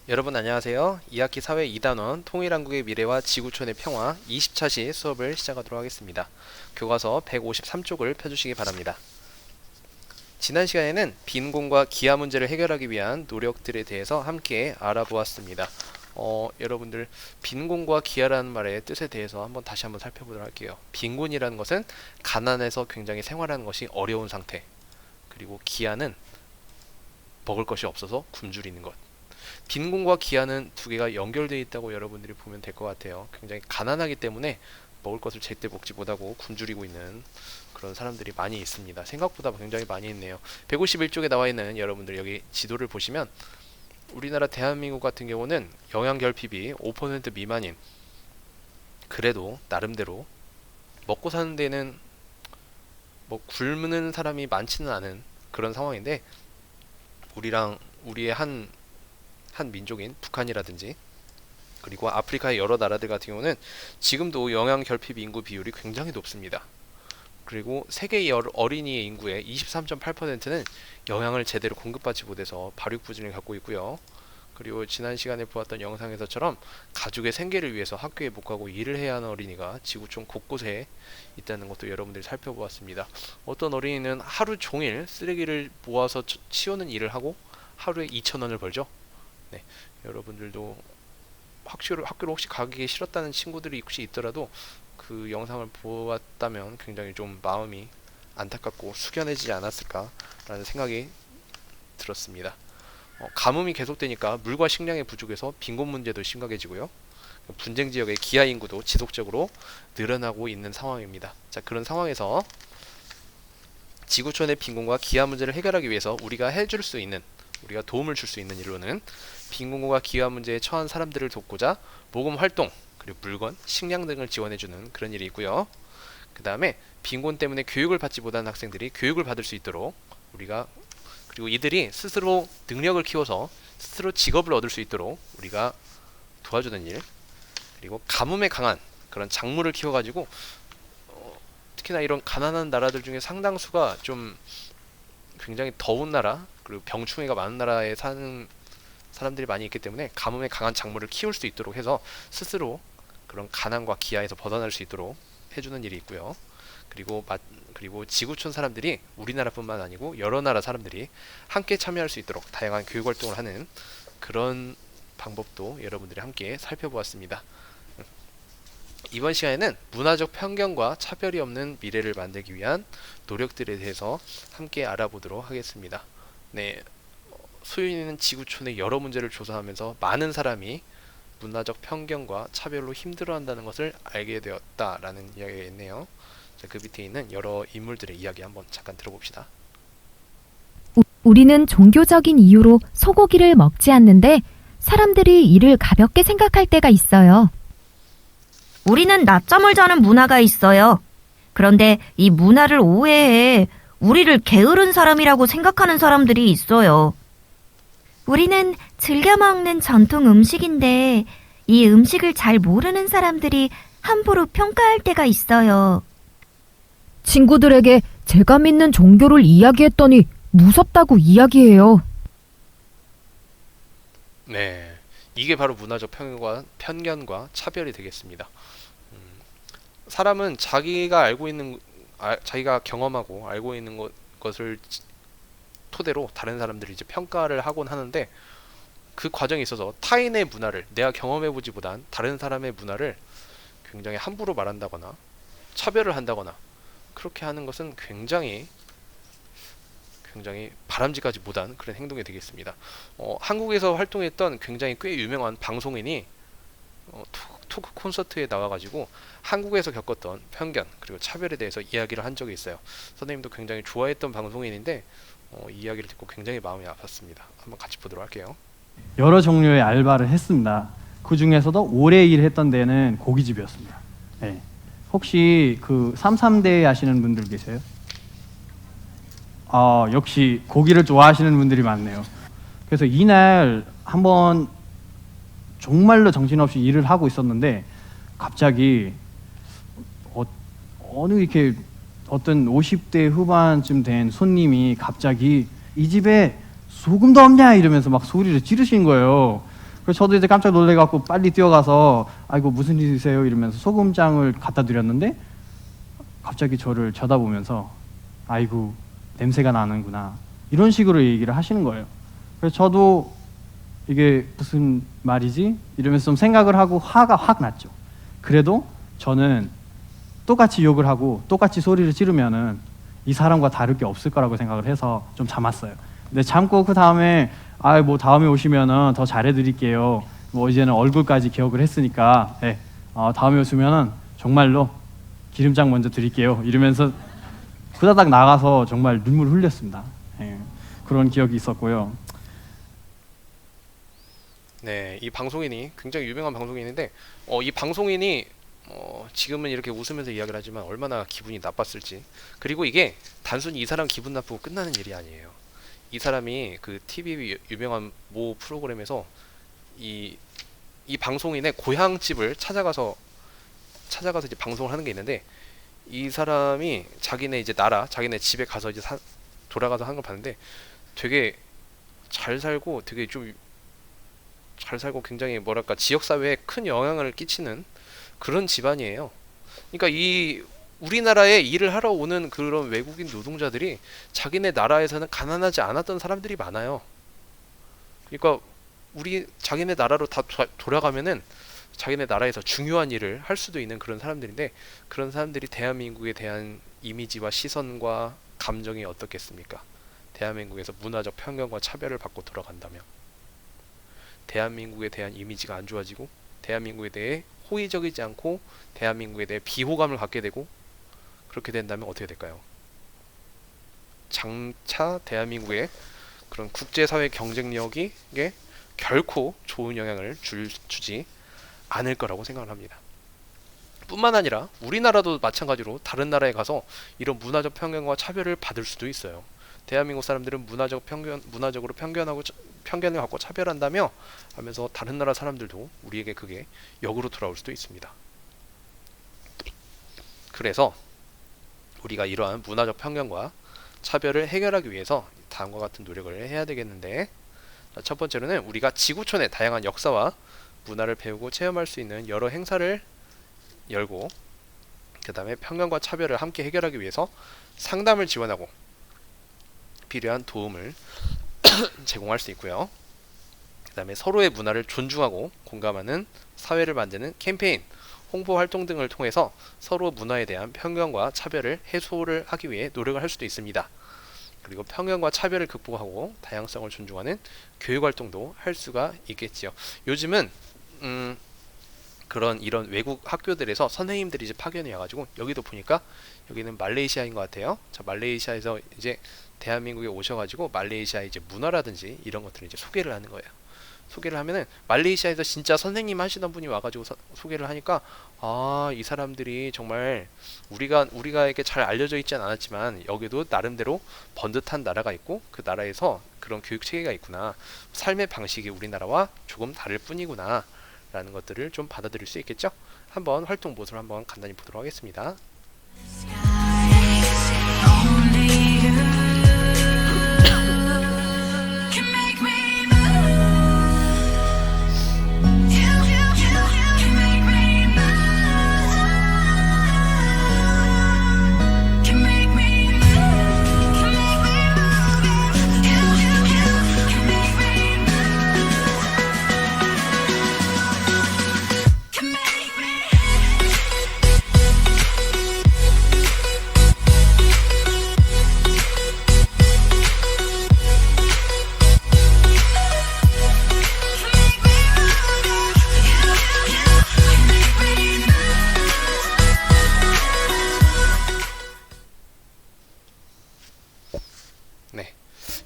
여러분 안녕하세요. 2학기 사회 2단원 통일한국의 미래와 지구촌의 평화 20차시 수업을 시작하도록 하겠습니다. 교과서 153쪽을 펴주시기 바랍니다. 지난 시간에는 빈곤과 기아 문제를 해결하기 위한 노력들에 대해서 함께 알아보았습니다. 여러분들 빈곤과 기아라는 말의 뜻에 대해서 다시 한번 살펴보도록 할게요. 빈곤이라는 것은 가난해서 굉장히 생활하는 것이 어려운 상태, 그리고 기아는 먹을 것이 없어서 굶주리는 것. 빈곤과 기아는 두 개가 연결되어 있다고 여러분들이 보면 될 것 같아요. 굉장히 가난하기 때문에 먹을 것을 제때 먹지 못하고 굶주리고 있는 그런 사람들이 많이 있습니다. 생각보다 굉장히 많이 있네요. 151쪽에 나와 있는 여러분들 여기 지도를 보시면 우리나라 대한민국 같은 경우는 영양결핍이 5% 미만인, 그래도 나름대로 먹고 사는 데는 뭐 굶는 사람이 많지는 않은 그런 상황인데, 우리의 한 민족인 북한이라든지 그리고 아프리카의 여러 나라들 같은 경우는 지금도 영양결핍 인구 비율이 굉장히 높습니다. 그리고 세계의 어린이의 인구의 23.8%는 영양을 제대로 공급받지 못해서 발육부진을 갖고 있고요. 그리고 지난 시간에 보았던 영상에서처럼 가족의 생계를 위해서 학교에 못 가고 일을 해야 하는 어린이가 지구촌 곳곳에 있다는 것도 여러분들이 살펴보았습니다. 어떤 어린이는 하루 종일 쓰레기를 모아서 치우는 일을 하고 하루에 2,000원을 벌죠. 네, 여러분들도 학교를 혹시 가기 싫었다는 친구들이 혹시 있더라도 그 영상을 보았다면 굉장히 좀 마음이 안타깝고 숙연해지지 않았을까라는 생각이 들었습니다. 가뭄이 계속되니까 물과 식량의 부족에서 빈곤 문제도 심각해지고요. 분쟁 지역의 기아 인구도 지속적으로 늘어나고 있는 상황입니다. 자, 그런 상황에서 지구촌의 빈곤과 기아 문제를 해결하기 위해서 우리가 도움을 줄 수 있는 일로는 빈곤과 기아 문제에 처한 사람들을 돕고자 모금 활동, 그리고 물건, 식량 등을 지원해주는 그런 일이 있고요. 그 다음에 빈곤 때문에 교육을 받지 못하는 학생들이 교육을 받을 수 있도록 그리고 이들이 스스로 능력을 키워서 스스로 직업을 얻을 수 있도록 우리가 도와주는 일, 그리고 가뭄에 강한 그런 작물을 키워가지고 특히나 이런 가난한 나라들 중에 상당수가 좀 굉장히 더운 나라, 그리고 병충해가 많은 나라에 사는 사람들이 많이 있기 때문에 가뭄에 강한 작물을 키울 수 있도록 해서 스스로 그런 가난과 기아에서 벗어날 수 있도록 해주는 일이 있고요. 그리고 지구촌 사람들이 우리나라뿐만 아니고 여러 나라 사람들이 함께 참여할 수 있도록 다양한 교육 활동을 하는 그런 방법도 여러분들이 함께 살펴보았습니다. 이번 시간에는 문화적 편견과 차별이 없는 미래를 만들기 위한 노력들에 대해서 함께 알아보도록 하겠습니다. 네, 소윤이는 지구촌의 여러 문제를 조사하면서 많은 사람이 문화적 편견과 차별로 힘들어한다는 것을 알게 되었다라는 이야기가 있네요. 자, 그 밑에 있는 여러 인물들의 이야기 한번 잠깐 들어봅시다. 우리는 종교적인 이유로 소고기를 먹지 않는데 사람들이 이를 가볍게 생각할 때가 있어요. 우리는 낮잠을 자는 문화가 있어요. 그런데 이 문화를 오해해 우리를 게으른 사람이라고 생각하는 사람들이 있어요. 우리는 즐겨 먹는 전통 음식인데 이 음식을 잘 모르는 사람들이 함부로 평가할 때가 있어요. 친구들에게 제가 믿는 종교를 이야기했더니 무섭다고 이야기해요. 네, 이게 바로 문화적 편견과 차별이 되겠습니다. 사람은 자기가 경험하고 알고 있는 것을 토대로 다른 사람들이 이제 평가를 하곤 하는데, 그 과정에 있어서 타인의 문화를 내가 경험해보지 못한 다른 사람의 문화를 굉장히 함부로 말한다거나 차별을 한다거나 그렇게 하는 것은 굉장히 바람직하지 못한 그런 행동이 되겠습니다. 한국에서 활동했던 굉장히 꽤 유명한 방송인이 토크 콘서트에 나와가지고 한국에서 겪었던 편견 그리고 차별에 대해서 이야기를 한 적이 있어요. 선생님도 굉장히 좋아했던 방송인인데 이 이야기를 듣고 굉장히 마음이 아팠습니다. 한번 같이 보도록 할게요. 여러 종류의 알바를 했습니다. 그 중에서도 오래 일했던 데는 고깃집이었습니다. 네. 혹시 그 삼삼대 하시는 분들 계세요? 역시 고기를 좋아하시는 분들이 많네요. 그래서 이날 한번 정말로 정신없이 일을 하고 있었는데 갑자기 어떤 50대 후반쯤 된 손님이 갑자기 이 집에 소금도 없냐 이러면서 막 소리를 지르신 거예요. 그래서 저도 이제 깜짝 놀래갖고 빨리 뛰어가서 아이고 무슨 일이세요 이러면서 소금장을 갖다 드렸는데 갑자기 저를 쳐다보면서 아이고 냄새가 나는구나 이런 식으로 얘기를 하시는 거예요. 그래서 저도 이게 무슨 말이지 이러면서 좀 생각을 하고 화가 확 났죠. 그래도 저는 똑같이 욕을 하고 똑같이 소리를 지르면은 이 사람과 다를 게 없을 거라고 생각을 해서 좀 참았어요. 근데 참고 그 다음에 뭐 다음에 오시면은 더 잘해드릴게요. 뭐 이제는 얼굴까지 기억을 했으니까 다음에 오시면은 정말로 기름장 먼저 드릴게요. 이러면서 후다닥 나가서 정말 눈물 흘렸습니다. 그런 기억이 있었고요. 네, 이 방송인이 굉장히 유명한 방송인인데 이 방송인이 지금은 이렇게 웃으면서 이야기를 하지만 얼마나 기분이 나빴을지. 그리고 이게 단순히 이 사람 기분 나쁘고 끝나는 일이 아니에요. 이 사람이 그 TV 유명한 모 프로그램에서 이 방송인의 고향집을 찾아가서 이제 방송을 하는 게 있는데 이 사람이 자기네 이제 자기네 집에 가서 이제 돌아가서 하는 걸 봤는데 되게 잘 살고 되게 좀 잘 살고 굉장히 뭐랄까 지역 사회에 큰 영향을 끼치는 그런 집안이에요. 그러니까 이 우리나라에 일을 하러 오는 그런 외국인 노동자들이 자기네 나라에서는 가난하지 않았던 사람들이 많아요. 그러니까 자기네 나라로 다 돌아가면은 자기네 나라에서 중요한 일을 할 수도 있는 그런 사람들인데 그런 사람들이 대한민국에 대한 이미지와 시선과 감정이 어떻겠습니까? 대한민국에서 문화적 편견과 차별을 받고 돌아간다면 대한민국에 대한 이미지가 안 좋아지고 대한민국에 대해 호의적이지 않고 대한민국에 대해 비호감을 갖게 되고 그렇게 된다면 어떻게 될까요? 장차 대한민국의 그런 국제사회 경쟁력에 결코 좋은 영향을 주지 않을 거라고 생각을 합니다. 뿐만 아니라 우리나라도 마찬가지로 다른 나라에 가서 이런 문화적 편견과 차별을 받을 수도 있어요. 대한민국 사람들은 문화적으로 편견을 갖고 차별한다며 하면서 다른 나라 사람들도 우리에게 그게 역으로 돌아올 수도 있습니다. 그래서 우리가 이러한 문화적 편견과 차별을 해결하기 위해서 다음과 같은 노력을 해야 되겠는데 첫 번째로는 우리가 지구촌의 다양한 역사와 문화를 배우고 체험할 수 있는 여러 행사를 열고 그 다음에 편견과 차별을 함께 해결하기 위해서 상담을 지원하고 필요한 도움을 제공할 수 있고요. 그 다음에 서로의 문화를 존중하고 공감하는 사회를 만드는 캠페인, 홍보 활동 등을 통해서 서로 문화에 대한 편견과 차별을 해소를 하기 위해 노력을 할 수도 있습니다. 그리고 편견과 차별을 극복하고 다양성을 존중하는 교육 활동도 할 수가 있겠지요. 요즘은 이런 외국 학교들에서 선생님들이 이제 파견이 와가지고 여기도 보니까 여기는 말레이시아인 것 같아요. 자, 말레이시아에서 이제 대한민국에 오셔가지고 말레이시아의 이제 문화라든지 이런 것들을 이제 소개를 하는 거예요. 소개를 하면은 말레이시아에서 진짜 선생님 하시던 분이 와가지고 소개를 하니까 이 사람들이 정말 우리가에게 잘 알려져 있진 않았지만 여기도 나름대로 번듯한 나라가 있고 그 나라에서 그런 교육 체계가 있구나. 삶의 방식이 우리나라와 조금 다를 뿐이구나. 라는 것들을 좀 받아들일 수 있겠죠? 한번 활동 모습을 한번 간단히 보도록 하겠습니다.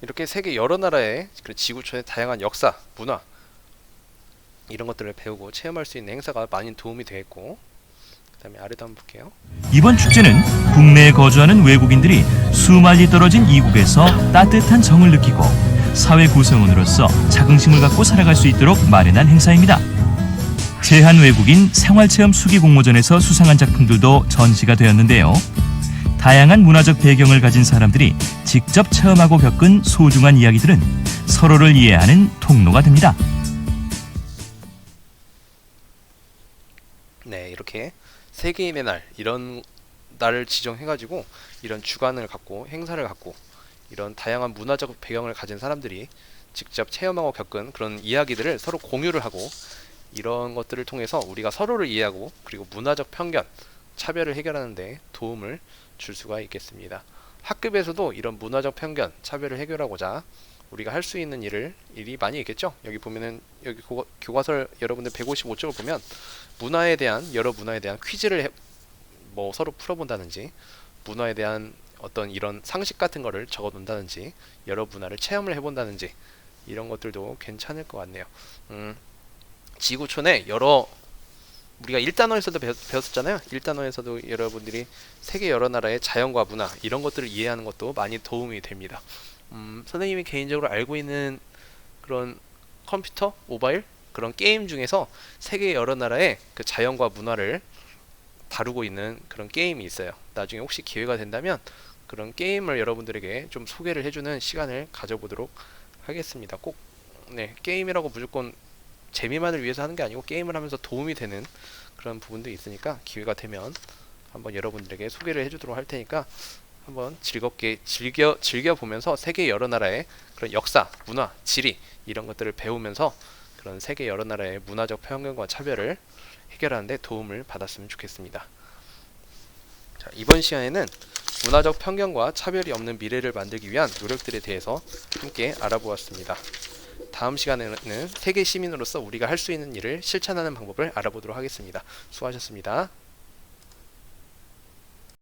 이렇게 세계 여러 나라의 지구촌의 다양한 역사, 문화 이런 것들을 배우고 체험할 수 있는 행사가 많이 도움이 되겠고 그 다음에 아래도 한번 볼게요. 이번 축제는 국내에 거주하는 외국인들이 수만리 떨어진 이국에서 따뜻한 정을 느끼고 사회 구성원으로서 자긍심을 갖고 살아갈 수 있도록 마련한 행사입니다. 제한 외국인 생활체험 수기 공모전에서 수상한 작품들도 전시가 되었는데요. 다양한 문화적 배경을 가진 사람들이 직접 체험하고 겪은 소중한 이야기들은 서로를 이해하는 통로가 됩니다. 네, 이렇게 세계인의 날 이런 날을 지정해가지고 이런 주간을 갖고 행사를 갖고 이런 다양한 문화적 배경을 가진 사람들이 직접 체험하고 겪은 그런 이야기들을 서로 공유를 하고 이런 것들을 통해서 우리가 서로를 이해하고 그리고 문화적 편견, 차별을 해결하는 데 도움을 줄 수가 있겠습니다. 학급에서도 이런 문화적 편견, 차별을 해결하고자 우리가 할 수 있는 일이 많이 있겠죠. 여기 보면은 여기 교과서 여러분들 155쪽을 보면 여러 문화에 대한 퀴즈를 뭐 서로 풀어본다든지 문화에 대한 어떤 이런 상식 같은 거를 적어 놓는다든지 여러 문화를 체험을 해본다든지 이런 것들도 괜찮을 것 같네요. 지구촌에 우리가 1단원에서도 배웠었잖아요. 1단원에서도 여러분들이 세계 여러 나라의 자연과 문화 이런 것들을 이해하는 것도 많이 도움이 됩니다. 선생님이 개인적으로 알고 있는 그런 컴퓨터, 모바일 그런 게임 중에서 세계 여러 나라의 그 자연과 문화를 다루고 있는 그런 게임이 있어요. 나중에 혹시 기회가 된다면 그런 게임을 여러분들에게 좀 소개를 해주는 시간을 가져보도록 하겠습니다. 꼭 게임이라고 무조건 재미만을 위해서 하는 게 아니고 게임을 하면서 도움이 되는 그런 부분도 있으니까 기회가 되면 한번 여러분들에게 소개를 해주도록 할 테니까 한번 즐겁게 즐겨 보면서 세계 여러 나라의 그런 역사, 문화, 지리 이런 것들을 배우면서 그런 세계 여러 나라의 문화적 편견과 차별을 해결하는 데 도움을 받았으면 좋겠습니다. 자, 이번 시간에는 문화적 편견과 차별이 없는 미래를 만들기 위한 노력들에 대해서 함께 알아보았습니다. 다음 시간에는 세계 시민으로서 우리가 할 수 있는 일을 실천하는 방법을 알아보도록 하겠습니다. 수고하셨습니다.